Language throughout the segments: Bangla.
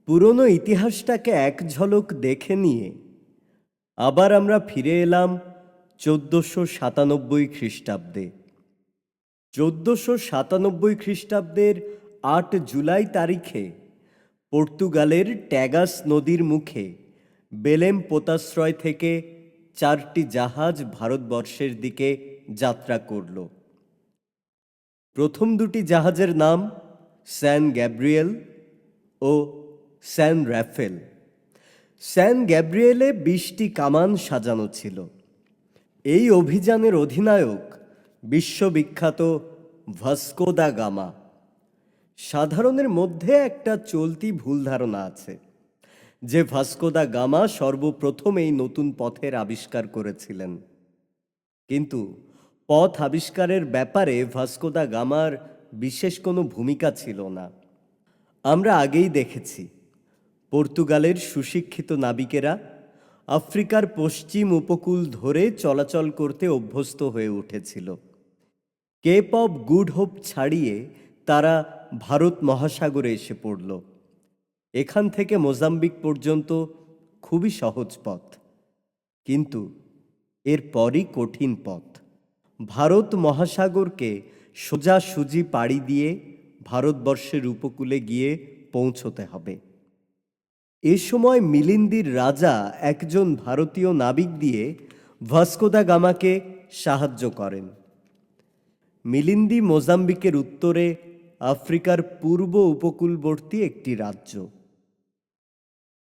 পুরনো ইতিহাসটাকে এক ঝলক দেখে নিয়ে আবার আমরা ফিরে এলাম 1497 খ্রিস্টাব্দে। 1497 খ্রিস্টাব্দের 8 জুলাই তারিখে পর্তুগালের ট্যাগাস নদীর মুখে বেলেম পোতাশ্রয় থেকে 4টি জাহাজ ভারতবর্ষের দিকে যাত্রা করল। প্রথম দুটি জাহাজের নাম স্যান গ্যাব্রিয়েল ও স্যান রাফেল। স্যান গ্যাব্রিয়েলে 20টি কামান সাজানো ছিল। এই অভিযানের অধিনায়ক বিশ্ববিখ্যাত ভাস্কো দা গামা। সাধারণের মধ্যে একটা চলতি ভুল ধারণা আছে যে ভাস্কো দা গামা সর্বপ্রথম এই নতুন পথের আবিষ্কার করেছিলেন, কিন্তু পথ আবিষ্কারের ব্যাপারে ভাস্কো দা গামার বিশেষ কোনো ভূমিকা ছিল না। আমরা আগেই দেখেছি পর্তুগালের সুশিক্ষিত নাবিকেরা আফ্রিকার পশ্চিম উপকূল ধরে চলাচল করতে অভ্যস্ত হয়ে উঠেছিল। কেপ অব গুড হোপ ছাড়িয়ে তারা ভারত মহাসাগরে এসে পড়ল। এখান থেকে মোজাম্বিক পর্যন্ত খুবই সহজ পথ, কিন্তু এরপরই কঠিন পথ। ভারত মহাসাগরকে সোজাসুজি পাড়ি দিয়ে ভারতবর্ষের উপকূলে গিয়ে পৌঁছতে হবে। এ সময় মিলিন্দির রাজা একজন ভারতীয় নাবিক দিয়ে ভাস্কো দা গামাকে সাহায্য করেন। মিলিন্দি মোজাম্বিকের উত্তরে আফ্রিকার পূর্ব উপকূলবর্তী একটি রাজ্য।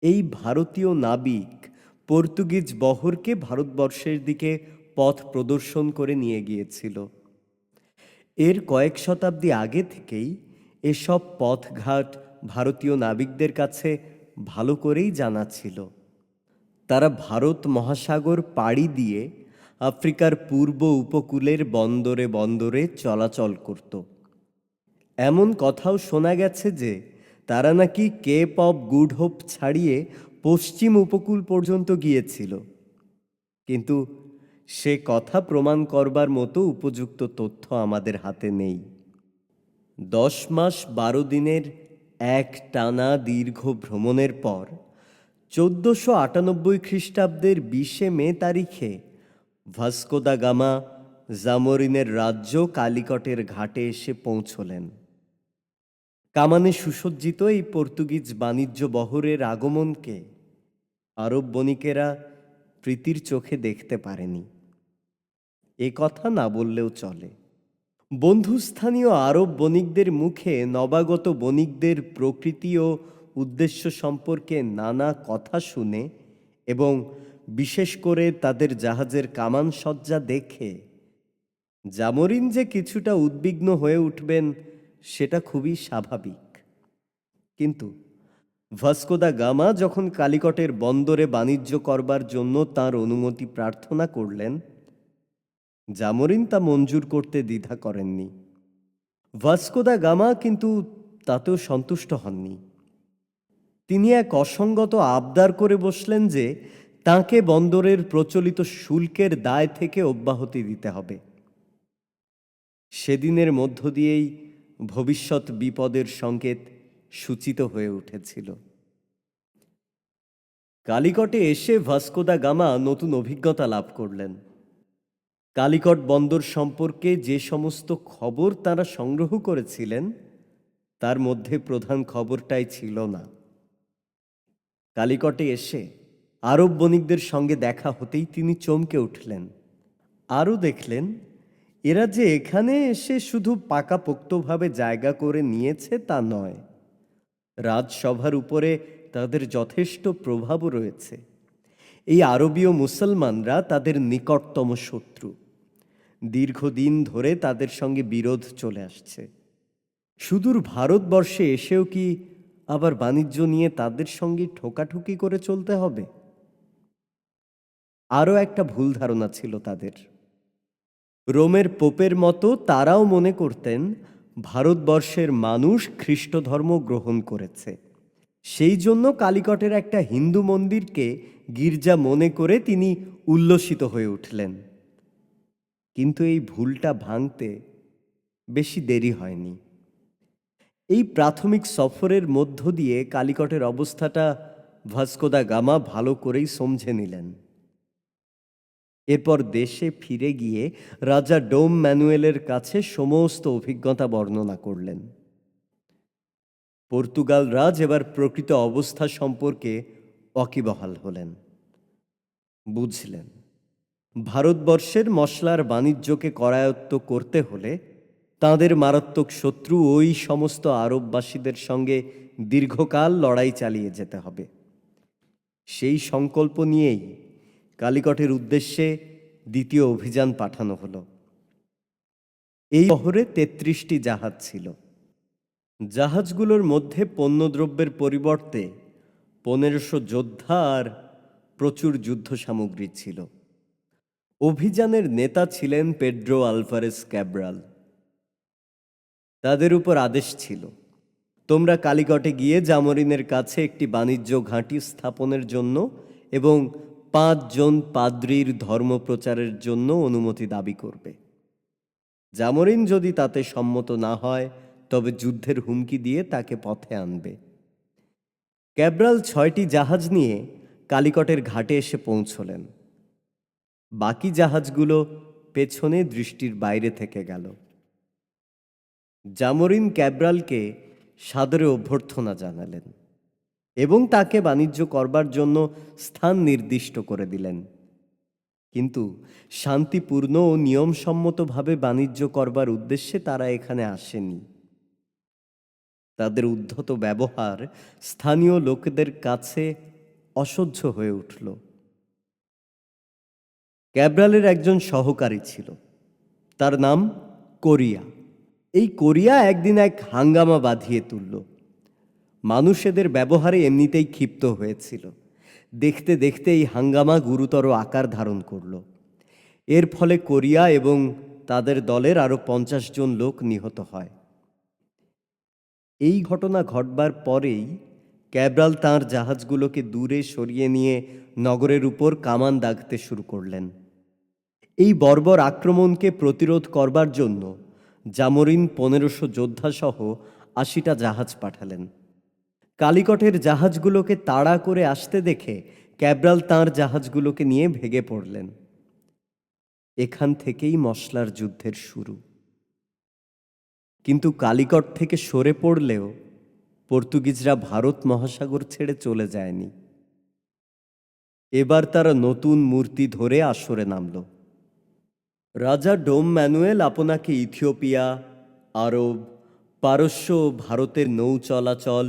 এই ভারতীয় নাবিক পর্তুগিজ বহরকে ভারতবর্ষের দিকে পথ প্রদর্শন করে নিয়ে গিয়েছিল। এর কয়েক শতাব্দী আগে থেকেই এসব পথঘাট ভারতীয় নাবিকদের কাছে ভালো করেই জানা ছিল। তারা ভারত মহাসাগর পাড়ি দিয়ে আফ্রিকার পূর্ব উপকূলের বন্দরে বন্দরে চলাচল করত। এমন কথাও শোনা গেছে যে তারা নাকি কেপ অব গুড হোপ ছাড়িয়ে পশ্চিম উপকূল পর্যন্ত গিয়েছিল, কিন্তু সে কথা প্রমাণ করবার মতো উপযুক্ত তথ্য আমাদের হাতে নেই। 10 মাস 12 দিনের এক টানা দীর্ঘ ভ্রমণের পর 1498 খ্রিস্টাব্দের 20 মে তারিখে ভাস্কো দা গামা জামোরিনের রাজ্য কালিকটের ঘাটে এসে পৌঁছলেন। কামানে সুসজ্জিত এই পর্তুগিজ বাণিজ্য বহরের আগমনকে আরব বণিকেরা প্রীতির চোখে দেখতে পারেনি। এ কথা না বললেও চলে। বন্ধুস্থানীয় আরব বণিকদের মুখে নবাগত বণিকদের প্রকৃতি ও উদ্দেশ্য সম্পর্কে নানা কথা শুনে এবং বিশেষ করে তাদের জাহাজের কামান সজ্জা দেখে জামোরিন যে কিছুটা উদ্বিগ্ন হয়ে উঠবেন সেটা খুবই স্বাভাবিক। কিন্তু ভাস্কো দা গামা যখন কালিকটের বন্দরে বাণিজ্য করবার জন্য তার অনুমতি প্রার্থনা করলেন, জামোরিন তা মঞ্জুর করতে দ্বিধা করেননি। ভাস্কো দা গামা কিন্তু তাতেও সন্তুষ্ট হননি। তিনি এক অসঙ্গত আবদার করে বসলেন যে তাঁকে বন্দরের প্রচলিত শুল্কের দায় থেকে অব্যাহতি দিতে হবে। সেদিনের মধ্য দিয়েই ভবিষ্যৎ বিপদের সংকেত সূচিত হয়ে উঠেছিল। কালিকটে এসে ভাস্কো দা গামা নতুন অভিজ্ঞতা লাভ করলেন। কালিকট বন্দর সম্পর্কে যে সমস্ত খবর তারা সংগ্রহ করেছিলেন তার মধ্যে প্রধান খবরটাই ছিল না। কালিকটে এসে আরব বণিকদের সঙ্গে দেখা হতেই তিনি চমকে উঠলেন। আরও দেখলেন এরা যে এখানে এসে শুধু পাকাপোক্তভাবে জায়গা করে নিয়েছে তা নয়, রাজসভার উপরে তাদের যথেষ্ট প্রভাবও রয়েছে। এই আরবীয় মুসলমানরা তাদের নিকটতম শত্রু। দীর্ঘদিন ধরে তাদের সঙ্গে বিরোধ চলে আসছে। সুদূর ভারতবর্ষে এসেও কি আবার বাণিজ্য নিয়ে তাদের সঙ্গে ঠোকাঠুকি করে চলতে হবে? আরও একটা ভুল ধারণা ছিল তাদের। রোমের পোপের মতো তারাও মনে করতেন ভারতবর্ষের মানুষ খ্রিস্ট ধর্ম গ্রহণ করেছে। সেই জন্য কালিকটের একটা হিন্দু মন্দিরকে গির্জা মনে করে তিনি উল্লসিত হয়ে উঠলেন। কিন্তু এই ভুলটা ভাঙতে বেশি দেরি হয়নি। এই প্রাথমিক সফরের মধ্য দিয়ে কালিকটের অবস্থাটা ভাস্কো দা গামা ভালো করেই সমঝে নিলেন। এরপর দেশে ফিরে গিয়ে রাজা ডোম ম্যানুয়েলের কাছে সমস্ত অভিজ্ঞতা বর্ণনা করলেন। পর্তুগাল রাজ এবার প্রকৃত অবস্থা সম্পর্কে ওয়াকিবহাল হলেন। বুঝলেন, ভারতবর্ষের মশলার বাণিজ্যকে করায়ত্ত করতে হলে তাঁদের মারাত্মক শত্রু ওই সমস্ত আরববাসীদের সঙ্গে দীর্ঘকাল লড়াই চালিয়ে যেতে হবে। সেই সংকল্প নিয়েই কালিকটের উদ্দেশ্যে দ্বিতীয় অভিযান পাঠানো হলো। এই শহরে ৩৩টি জাহাজ ছিল। জাহাজগুলোর মধ্যে পণ্যদ্রব্যের পরিবর্তে ১৫০০ যোদ্ধা আর প্রচুর যুদ্ধ সামগ্রী ছিল। অভিযানের নেতা ছিলেন পেড্রো আলভারেস ক্যাব্রাল। তাদের উপর আদেশ ছিল, তোমরা কালিকটে গিয়ে জামরিনের কাছে একটি বাণিজ্য ঘাঁটি স্থাপনের জন্য এবং ৫ জন পাদ্রীর ধর্মপ্রচারের জন্য অনুমতি দাবি করবে। জামরিন যদি তাতে সম্মত না হয় তবে যুদ্ধের হুমকি দিয়ে তাকে পথে আনবে। ক্যাব্রাল ৬টি জাহাজ নিয়ে কালিকটের ঘাটে এসে পৌঁছলেন। বাকি জাহাজগুলো পেছনে দৃষ্টির বাইরে থেকে গেল। জামরিন ক্যাব্রালকে সাদরে অভ্যর্থনা জানালেন এবং তাকে বাণিজ্য করবার জন্য স্থান নির্দিষ্ট করে দিলেন। কিন্তু শান্তিপূর্ণ ও নিয়মসম্মতভাবে বাণিজ্য করবার উদ্দেশ্যে তারা এখানে আসেনি। তাদের উদ্ধত ব্যবহার স্থানীয় লোকেদের কাছে অসহ্য হয়ে উঠল। ক্যাব্রালের একজন সহকারী ছিল, তার নাম কোরিয়া। এই কোরিয়া একদিন এক হাঙ্গামা বাঁধিয়ে তুলল। মানুষ এদের ব্যবহারে এমনিতেই ক্ষিপ্ত হয়েছিল। দেখতে দেখতে এই হাঙ্গামা গুরুতর আকার ধারণ করল। এর ফলে কোরিয়া এবং তাদের দলের আরও ৫০ জন লোক নিহত হয়। এই ঘটনা ঘটবার পরেই ক্যাব্রাল তাঁর জাহাজগুলোকে দূরে সরিয়ে নিয়ে নগরের উপর কামান দাগতে শুরু করলেন। এই বর্বর আক্রমণকে প্রতিরোধ করবার জন্য জামরিন ১৫০০ যোদ্ধাসহ ৮০টা জাহাজ পাঠালেন। কালিকটের জাহাজগুলোকে তাড়া করে আসতে দেখে ক্যাব্রাল তাঁর জাহাজগুলোকে নিয়ে ভেগে পড়লেন। এখান থেকেই মশলার যুদ্ধের শুরু। কিন্তু কালিকট থেকে সরে পড়লেও পর্তুগিজরা ভারত মহাসাগর ছেড়ে চলে যায়নি। এবার তারা নতুন মূর্তি ধরে আসরে নামল। রাজা ডোম ম্যানুয়েল আপনাকে ইথিওপিয়া, আরব, পারস্য ও ভারতের নৌ চলাচল,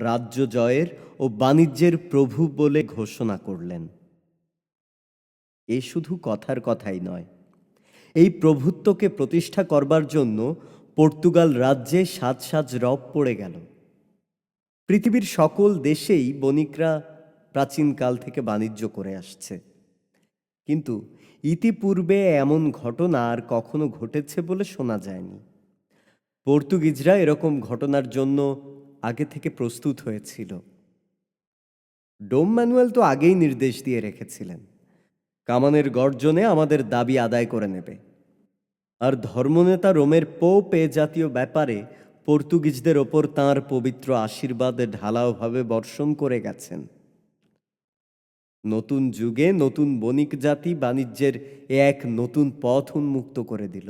রাজ্য জয়ের ও বাণিজ্যের প্রভু বলে ঘোষণা করলেন। এ শুধু কথার কথাই নয়, এই প্রভুত্বকে প্রতিষ্ঠা করবার জন্য পর্তুগাল রাজ্যে সাজ সাজ রব পড়ে গেল। পৃথিবীর সকল দেশেই বণিকরা প্রাচীনকাল থেকে বাণিজ্য করে আসছে, কিন্তু ইতিপূর্বে এমন ঘটনা আর কখনো ঘটেছে বলে শোনা যায়নি। পর্তুগিজরা এরকম ঘটনার জন্য আগে থেকে প্রস্তুত হয়েছিল। ডোম ম্যানুয়েল তো আগেই নির্দেশ দিয়ে রেখেছিলেন, কামানের গর্জনে আমাদের দাবি আদায় করে নেবে। আর ধর্মনেতা রোমের পোপ এ জাতীয় ব্যাপারে পর্তুগিজদের ওপর তাঁর পবিত্র আশীর্বাদ ঢালাওভাবে বর্ষণ করে গেছেন। নতুন যুগে নতুন বণিক জাতি বাণিজ্যের এক নতুন পথ উন্মুক্ত করে দিল।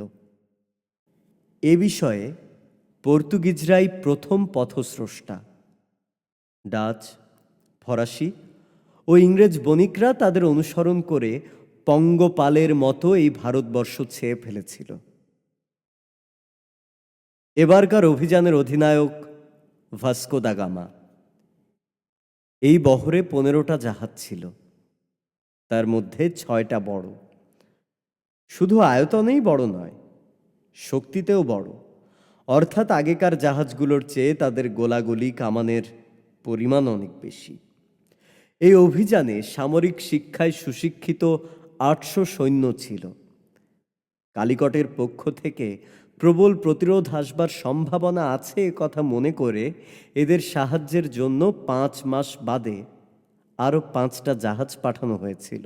এ বিষয়ে পর্তুগিজরাই প্রথম পথস্রষ্টা। ডাচ, ফরাসি ও ইংরেজ বণিকরা তাদের অনুসরণ করে পঙ্গপালের মতো এই ভারতবর্ষ ছেয়ে ফেলেছিল। এবারকার অভিযানের অধিনায়ক ভাস্কো দা গামা। এই বহরে ১৫টা জাহাজ ছিল, তার মধ্যে ৬টা বড়। শুধু আয়তনেই বড় নয়, শক্তিতেও বড়, অর্থাৎ আগেকার জাহাজগুলোর চেয়ে তাদের গোলাগুলি কামানের পরিমাণ অনেক বেশি। এই অভিযানে সামরিক শিক্ষায় সুশিক্ষিত ৮০০ সৈন্য ছিল। কালিকটের পক্ষ থেকে প্রবল প্রতিরোধ আসবার সম্ভাবনা আছে কথা মনে করে এদের সাহায্যের জন্য ৫ মাস বাদে আরও ৫টা জাহাজ পাঠানো হয়েছিল।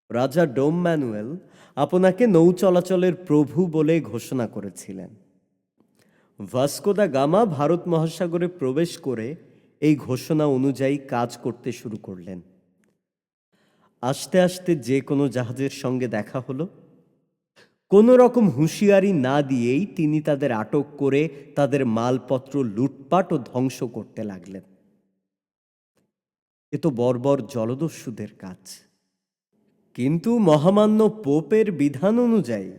রাজা ডোম ম্যানুয়েল আপনাকে নৌ চলাচলের প্রভু বলে ঘোষণা করেছিলেন। ভাস্কো দা গামা ভারত মহাসাগরে প্রবেশ করে এই ঘোষণা অনুযায়ী কাজ করতে শুরু করলেন। আস্তে আস্তে যে কোনো জাহাজের সঙ্গে দেখা হলো, কোনো রকম হুঁশিয়ারি না দিয়েই তিনি তাদের আটক করে তাদের মালপত্র লুটপাট ও ধ্বংস করতে লাগলেন। এ তো বর্বর জলদস্যুদের কাজ। কিন্তু মহামান্য পোপের বিধান অনুযায়ী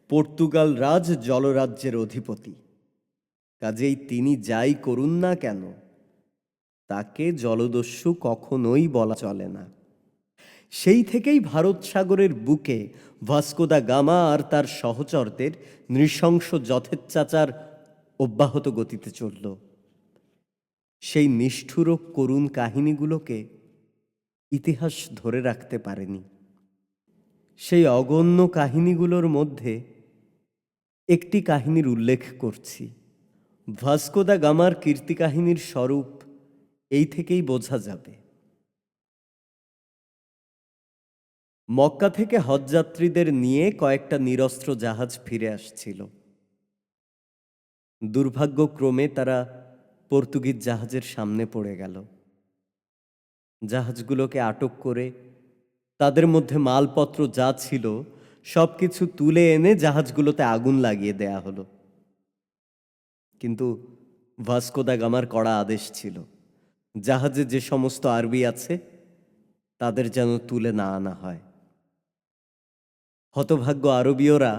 পর্তুগাল রাজ জলরাজ্যের অধিপতি, কাজেই তিনি যাই করুন না কেন তাকে জলদস্যু কখনোই বলা চলে না। সেই থেকেই ভারত সাগরের বুকে ভাস্কো দা গামা আর তার সহচরদের নৃশংস যথেচ্ছাচার অব্যাহত গতিতে চলল। সেই নিষ্ঠুর ও করুণ কাহিনীগুলোকে ইতিহাস ধরে রাখতে পারেনি। সেই অগণ্য কাহিনীগুলোর মধ্যে একটি কাহিনীর উল্লেখ করছি। ভাস্কো দা গামার কীর্তিকাহিনীর স্বরূপ এই থেকেই বোঝা যাবে। মক্কা থেকে হজযাত্রীদের নিয়ে কয়েকটা নিরস্ত্র জাহাজ ফিরে আসছিল। দুর্ভাগ্যক্রমে তারা পর্তুগিজ জাহাজের সামনে পড়ে গেল। জাহাজগুলোকে আটক করে তাদের মধ্যে মালপত্র যা ছিল সব কিছু তুলে এনে জাহাজগুলোতে আগুন লাগিয়ে দেয়া হলো। কিন্তু ভাস্কো দা গামার কড়া আদেশ ছিল, জাহাজে যে সমস্ত আরবি আছে তাদের যেন তুলে না আনা হয়। হতভাগ্য আরবীয়রা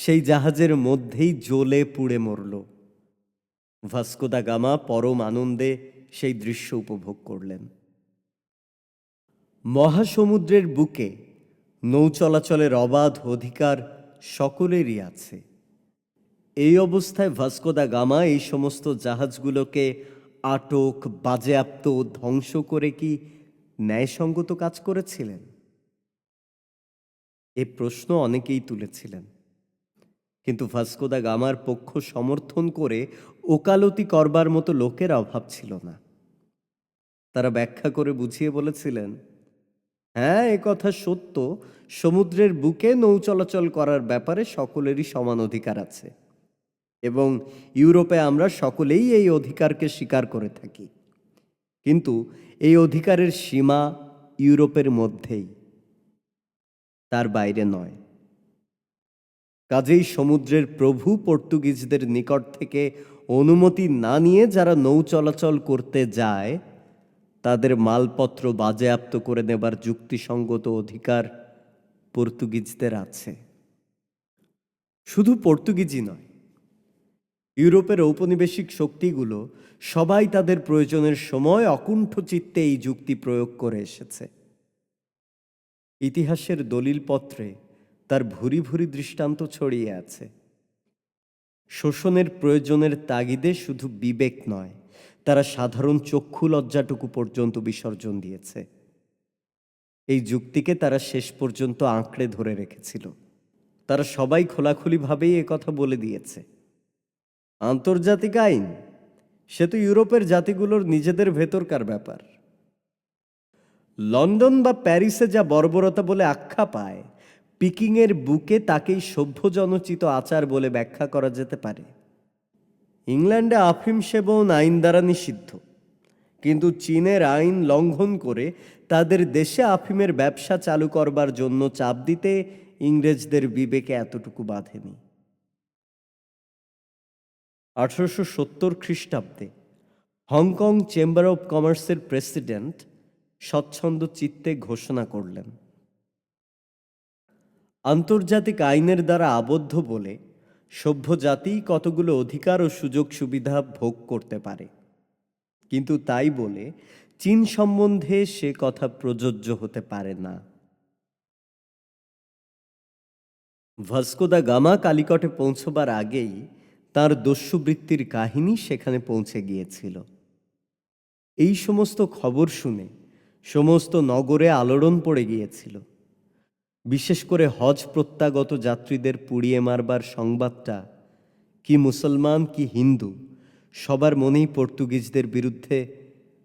সেই জাহাজের মধ্যেই জ্বলে পুড়ে মরল। ভাস্কো দা গামা পরম আনন্দে সেই দৃশ্য উপভোগ করলেন। মহাসমুদ্রের বুকে নৌ চলাচলের অবাধ অধিকার সকলেরই আছে। এই অবস্থায় ভাস্কো দা গামা এই সমস্ত জাহাজগুলোকে আটক, বাজেয়াপ্ত, ধ্বংস করে কি ন্যায়সঙ্গত কাজ করেছিলেন? এ প্রশ্ন অনেকেই তুলেছিলেন, কিন্তু ভাস্কো দা গামার পক্ষ সমর্থন করে ওকালতি করবার মতো লোকের অভাব ছিল না। তারা ব্যাখ্যা করে বুঝিয়ে বলেছিলেন, হ্যাঁ, এ কথা সত্য, সমুদ্রের বুকে নৌ চলাচল করার ব্যাপারে সকলেরই সমান অধিকার আছে এবং ইউরোপে আমরা সকলেই এই অধিকারকে স্বীকার করে থাকি। কিন্তু এই অধিকারের সীমা ইউরোপের মধ্যেই, তার বাইরে নয়। কাজেই সমুদ্রের প্রভু পর্তুগিজদের নিকট থেকে অনুমতি না নিয়ে যারা নৌ চলাচল করতে যায় তাদের মালপত্র বাজেয়াপ্ত করে নেবার যুক্তিসঙ্গত অধিকার পর্তুগিজদের আছে। শুধু পর্তুগিজই নয়, ইউরোপের ঔপনিবেশিক শক্তিগুলো সবাই তাদের প্রয়োজনের সময় অকুণ্ঠ চিত্তে এই যুক্তি প্রয়োগ করে এসেছে। ইতিহাসের দলিলপত্রে তার ভুরি ভুরি দৃষ্টান্ত ছড়িয়ে আছে। শোষণের প্রয়োজনের তাগিদে শুধু বিবেক নয়, তারা সাধারণ চক্ষু লজ্জাটুকু পর্যন্ত বিসর্জন দিয়েছে। এই যুক্তিকে তারা শেষ পর্যন্ত আঁকড়ে ধরে রেখেছিল। তারা সবাই খোলাখুলিভাবেই কথা বলে দিয়েছে, আন্তর্জাতিক আইন সে তো ইউরোপের জাতিগুলোর নিজেদের ভেতরকার ব্যাপার। লন্ডন বা প্যারিসে যা বর্বরতা বলে আখ্যা পায়, পিকিংয়ের বুকে তাকেই সভ্যজনচিত আচার বলে ব্যাখ্যা করা যেতে পারে। ইংল্যান্ডে আফিম সেবন আইন দ্বারা নিষিদ্ধ, কিন্তু চীনের আইন লঙ্ঘন করে তাদের দেশে আফিমের ব্যবসা চালু করবার জন্য চাপ দিতে ইংরেজদের বিবেকে এতটুকু বাধেনি। 1870 খ্রিস্টাব্দে হংকং চেম্বার অব কমার্সের প্রেসিডেন্ট স্বচ্ছন্দ চিত্তে ঘোষণা করলেন, আন্তর্জাতিক আইনের দ্বারা আবদ্ধ বলে সভ্য জাতি কতগুলো অধিকার ও সুযোগ সুবিধা ভোগ করতে পারে, কিন্তু তাই বলে চীন সম্বন্ধে সে কথা প্রযোজ্য হতে পারে না। ভাস্কো দা গামা কালিকটে পৌঁছবার আগেই তার দস্যুবৃত্তির কাহিনী সেখানে পৌঁছে গিয়েছিল। এই সমস্ত খবর শুনে সমস্ত নগরে আলোড়ন পড়ে গিয়েছিল। বিশেষ করে হজ প্রত্যাগত যাত্রীদের পুড়িয়ে মারবার সংবাদটা কি মুসলমান কি হিন্দু সবার মনেই পর্তুগিজদের বিরুদ্ধে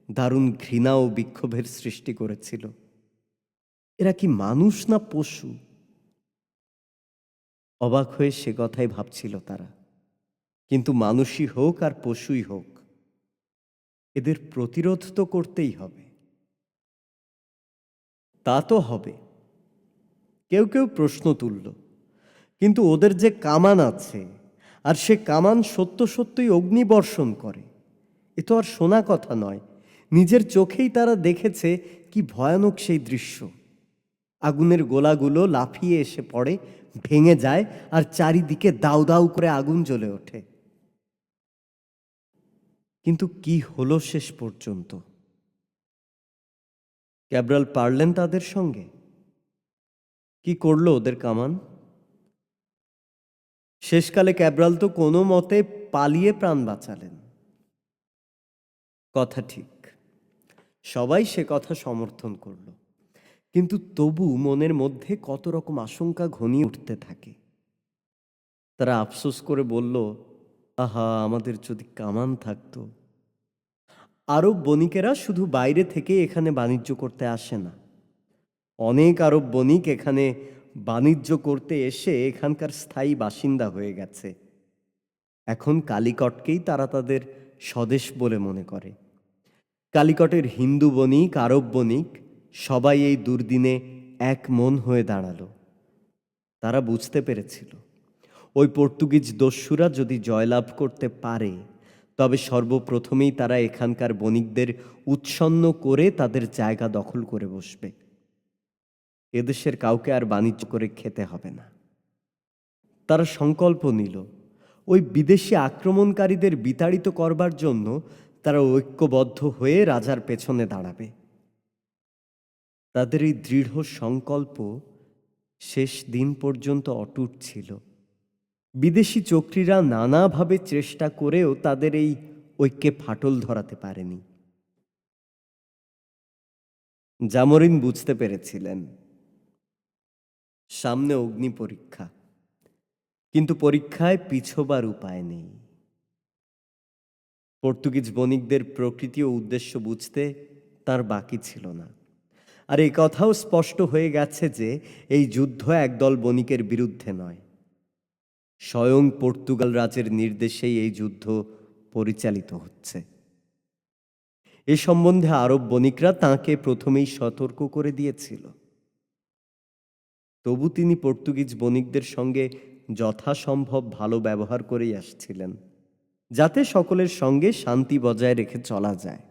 দারুণ ঘৃণা ও বিক্ষোভের সৃষ্টি করেছিল। এরা কি মানুষ না পশু? অবাক হয়ে সে কথাই ভাবছিল তারা। কিন্তু মানুষই হোক আর পশুই হোক, এদের প্রতিরোধ তো করতেই হবে। তা তো হবে। কেউ কেউ প্রশ্ন তুলল, কিন্তু ওদের যে কামান আছে, আর সে কামান সত্য সত্যই অগ্নিবর্ষণ করে, এ তো আর শোনা কথা নয়। নিজের চোখেই তারা দেখেছে কি ভয়ানক সেই দৃশ্য। আগুনের গোলাগুলো লাফিয়ে এসে পড়ে, ভেঙে যায়, আর চারিদিকে দাউ দাউ করে আগুন জ্বলে ওঠে। কিন্তু কি হলো শেষ পর্যন্ত? ক্যাব্রাল পারলেন তাদের সঙ্গে? কি করলো ওদের কামান? শেষকালে ক্যাব্রাল তো কোনো মতে পালিয়ে প্রাণ বাঁচালেন। কথা ঠিক, সবাই সে কথা সমর্থন করল, কিন্তু তবু মনের মধ্যে কত রকম আশঙ্কা ঘনিয়ে উঠতে থাকে। তারা আফসোস করে বলল, আহা, আমাদের যদি কামান থাকতো। আরব বণিকেরা শুধু বাইরে থেকে এখানে বাণিজ্য করতে আসে না। অনেক আরব বণিক এখানে বাণিজ্য করতে এসে এখানকার স্থায়ী বাসিন্দা হয়ে গেছে। এখন কালিকটকেই তারা তাদের স্বদেশ বলে মনে করে। কালিকটের হিন্দু বণিক, আরব বণিক সবাই এই দুর্দিনে এক মন হয়ে দাঁড়ালো। তারা বুঝতে পেরেছিল, ওই পর্তুগিজ দস্যুরা যদি জয়লাভ করতে পারে, তবে সর্বপ্রথমেই তারা এখানকার বণিকদের উৎসন্ন করে তাদের জায়গা দখল করে বসবে। এদেশের কাউকে আর বাণিজ্য করে খেতে হবে না। তারা সংকল্প নিল, ওই বিদেশি আক্রমণকারীদের বিতাড়িত করবার জন্য তারা ঐক্যবদ্ধ হয়ে রাজার পেছনে দাঁড়াবে। তাদের এই দৃঢ় সংকল্প শেষ দিন পর্যন্ত অটুট ছিল। বিদেশি চক্রীরা নানাভাবে চেষ্টা করেও তাদের এই ঐক্যে ফাটল ধরাতে পারেনি। জামোরিন বুঝতে পেরেছিলেন সামনে অগ্নি পরীক্ষা, কিন্তু পরীক্ষায় পিছোবার উপায় নেই। পর্তুগিজ বণিকদের প্রকৃতি ও উদ্দেশ্য বুঝতে তার বাকি ছিল না। আর এই কথাও স্পষ্ট হয়ে গেছে যে এই যুদ্ধ একদল বণিকের বিরুদ্ধে নয়, স্বয়ং পর্তুগাল রাজের নির্দেশেই এই যুদ্ধ পরিচালিত হচ্ছে। এ সম্বন্ধে আরব বণিকরা তাঁকে প্রথমেই সতর্ক করে দিয়েছিল। তবু তিনি পর্তুগিজ বণিকদের সঙ্গে যথাসম্ভব ভালো ব্যবহার করেই আসছিলেন, যাতে সকলের সঙ্গে শান্তি বজায় রেখে চলা যায়।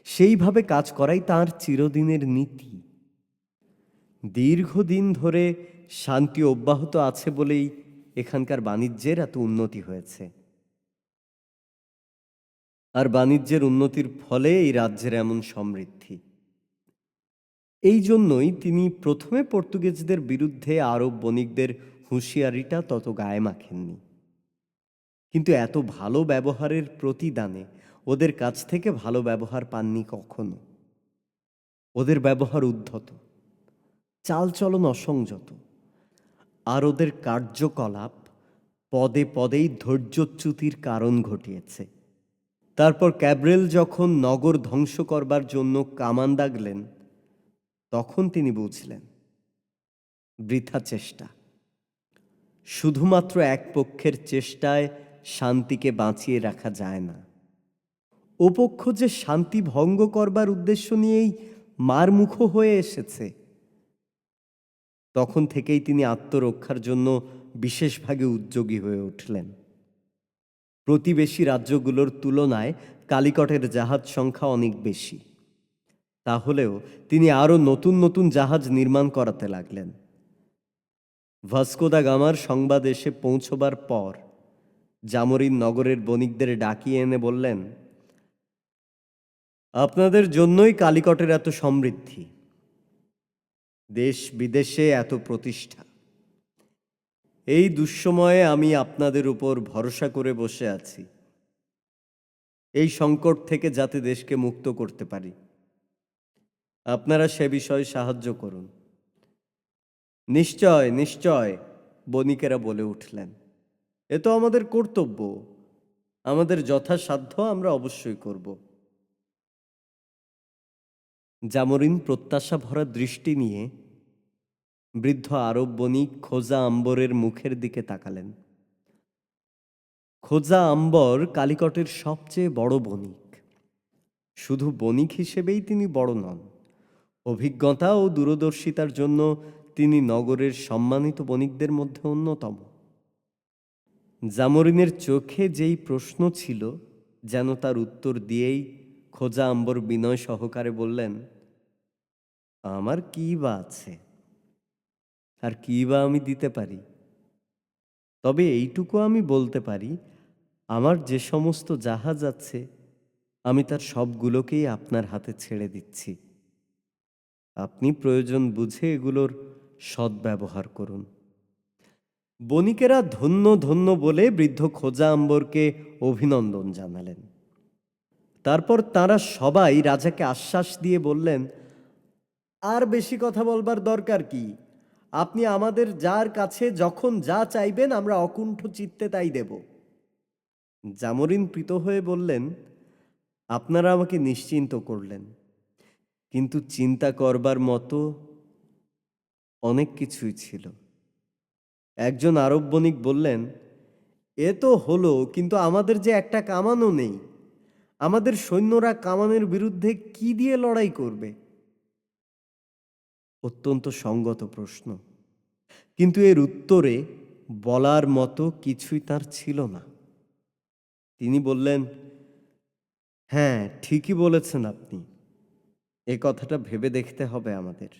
সেইভাবে কাজ করাই তাঁর চিরদিনের নীতি। দীর্ঘদিন ধরে শান্তি অব্যাহত আছে বলেই এখানকার বাণিজ্যের এত উন্নতি হয়েছে। আর বাণিজ্যের উন্নতির ফলে এই রাজ্যের এমন সমৃদ্ধি। এই জন্যই তিনি প্রথমে পর্তুগিজদের বিরুদ্ধে আরব বণিকদের হুঁশিয়ারিটা তত গায়ে মাখেননি। কিন্তু এত ভালো ব্যবহারের প্রতিদানে ওদের কাছ থেকে ভালো ব্যবহার পাননি কখনো। ওদের ব্যবহার উদ্ধত, চালচলন অসংযত, আর ওদের কার্যকলাপ পদে পদেই ধৈর্যচ্যুতির কারণ ঘটিয়েছে। তারপর ক্যাব্রেল যখন নগর ধ্বংস করবার জন্য কামান দাগলেন, তখন তিনি বুঝলেন বৃথা চেষ্টা। শুধুমাত্র এক পক্ষের চেষ্টায় শান্তিকে বাঁচিয়ে রাখা যায় না। ও পক্ষ যে শান্তি ভঙ্গ করবার উদ্দেশ্য নিয়েই মারমুখো হয়ে এসেছে। তখন থেকেই তিনি আত্মরক্ষার জন্য বিশেষভাবে উদ্যোগী হয়ে উঠলেন। প্রতিবেশী রাজ্যগুলোর তুলনায় কালিকটের জাহাজ সংখ্যা অনেক বেশি। তাহলেও তিনি আরও নতুন নতুন জাহাজ নির্মাণ করাতে লাগলেন। ভাস্কো দা গামার সংবাদ এসে পৌঁছবার পর জামোরিন নগরের বণিকদের ডাকিয়ে এনে বললেন, আপনাদের জন্যই কালিকটের এত সমৃদ্ধি, দেশ বিদেশে এত প্রতিষ্ঠা। এই দুঃসময়ে আমি আপনাদের উপর ভরসা করে বসে আছি, এই সংকট থেকে যাতে দেশকে মুক্ত করতে পারি। আপনারা সে বিষয়ে সাহায্য করুন। নিশ্চয় নিশ্চয়, বণিকেরা বলে উঠলেন, এ তো আমাদের কর্তব্য, আমাদের যথাসাধ্য আমরা অবশ্যই করব। জামোরিন প্রত্যাশা ভরা দৃষ্টি নিয়ে বৃদ্ধ আরব বণিক খোজা আম্বরের মুখের দিকে তাকালেন। খোজা আম্বর কালিকটের সবচেয়ে বড় বণিক। শুধু বণিক হিসেবেই তিনি বড় নন, অভিজ্ঞতা ও দূরদর্শিতার জন্য তিনি নগরের সম্মানিত বণিকদের মধ্যে অন্যতম। জামরিনের চোখে যেই প্রশ্ন ছিল, যেন তার উত্তর দিয়েই খোজা আম্বর বিনয় সহকারে বললেন, আমার কি বা আছে, আর কি বা আমি দিতে পারি? তবে এইটুকু আমি বলতে পারি, আমার যে সমস্ত জাহাজ আছে আমি তার সবগুলোকেই আপনার হাতে ছেড়ে দিচ্ছি। আপনি প্রয়োজন বুঝে এগুলোর সদ্ব্যবহার করুন। বণিকেরা ধন্য ধন্য বলে বৃদ্ধ খোজা আম্বরকে অভিনন্দন জানালেন। তারপর তারা সবাই রাজাকে আশ্বাস দিয়ে বললেন, আর বেশি কথা বলবার দরকার কি? আপনি আমাদের যার কাছে যখন যা চাইবেন আমরা অকুণ্ঠ চিত্তে তাই দেব। জামরিন প্রীত হয়ে বললেন, আপনারা আমাকে নিশ্চিন্ত করলেন, কিন্তু চিন্তা করবার মতো অনেক কিছুই ছিল। একজন আরব বণিক বললেন, এ তো হলো, কিন্তু আমাদের যে একটা কামানও নেই। আমাদের সৈন্যরা কামানের বিরুদ্ধে কি দিয়ে লড়াই করবে? অত্যন্ত সঙ্গত প্রশ্ন, কিন্তু এর উত্তরে বলার মতো কিছুই তার ছিল না। তিনি বললেন, হ্যাঁ, ঠিকই বলেছেন আপনি, এ কথাটা ভেবে দেখতে হবে আমাদের।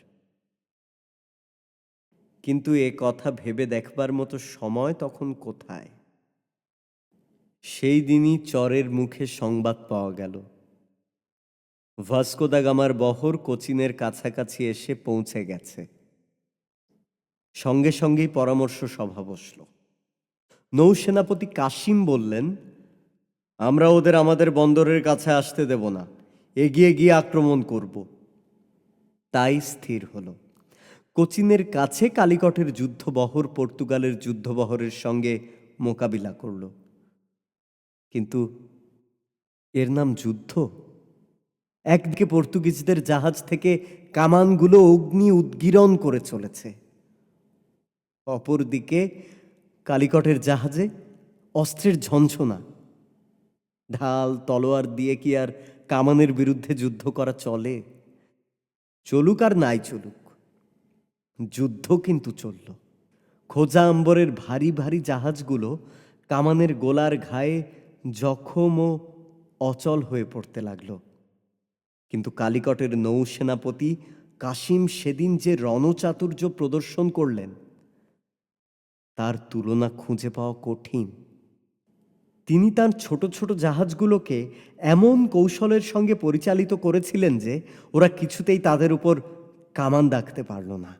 কিন্তু এ কথা ভেবে দেখবার মতো সময় তখন কোথায়? সেই দিনই চরের মুখে সংবাদ পাওয়া গেল, ভাস্কো দা গামার বহর কোচিনের কাছাকাছি এসে পৌঁছে গেছে। সঙ্গে সঙ্গেই পরামর্শ সভা বসল। নৌসেনাপতি কাশিম বললেন, আমরা ওদের আমাদের বন্দরের কাছে আসতে দেব না, এগিয়ে গিয়ে আক্রমণ করব। তাই স্থির হল। কোচিনের কাছে কালিকটের যুদ্ধবহর পর্তুগালের যুদ্ধবহরের সঙ্গে মোকাবিলা করল। কিন্তু এর নাম যুদ্ধ? একদিকে পর্তুগিজদের জাহাজ থেকে কামানগুলো অগ্নি উদ্গীরণ করে চলেছে, অপরদিকে কালিকটের জাহাজে অস্ত্রের ঝনঝনা। ঢাল তলোয়ার দিয়ে কি আর কামানের বিরুদ্ধে যুদ্ধ করা চলে? চলুক আর নাই চলুক, যুদ্ধ কিন্তু চলল। খোজা আম্বরের ভারী ভারী জাহাজগুলো কামানের গোলার ঘায়ে জখম ও অচল হয়ে পড়তে লাগল। কিন্তু কালিকটের নৌসেনাপতি কাশিম সেদিন যে রণচাতুর্য প্রদর্শন করলেন, তার তুলনা খুঁজে পাওয়া কঠিন। তিনি তার ছোট ছোট জাহাজগুলোকে এমন কৌশলের সঙ্গে পরিচালিত করেছিলেন যে ওরা কিছুতেই তাদের উপর কামান দাগতে পারল না।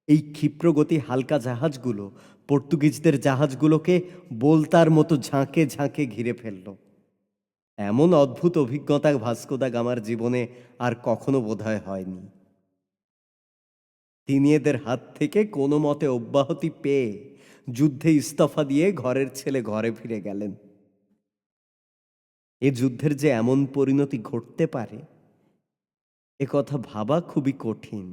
এই ক্ষিপ্রগতি হালকা জাহাজগুলো পর্তুগিজদের জাহাজগুলোকে বোলতার মতো ঝাঁকে ঝাঁকে ঘিরে ফেলল। এমন অদ্ভুত অভিজ্ঞতা ভাস্কো দা গামার জীবনে আর কখনো বোধহয় হয়নি। তিনি এদের হাত থেকে কোনো মতে অব্যাহতি পেয়ে যুদ্ধে ইস্তফা দিয়ে ঘরের ছেলে ঘরে ফিরে গেলেন। এ যুদ্ধের যে এমন পরিণতি ঘটতে পারে, এ কথা ভাবা খুবই কঠিন।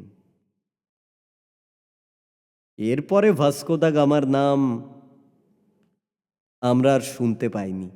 এরপরে ভাস্কো দা গামার নাম আমরা আর শুনতে পাইনি।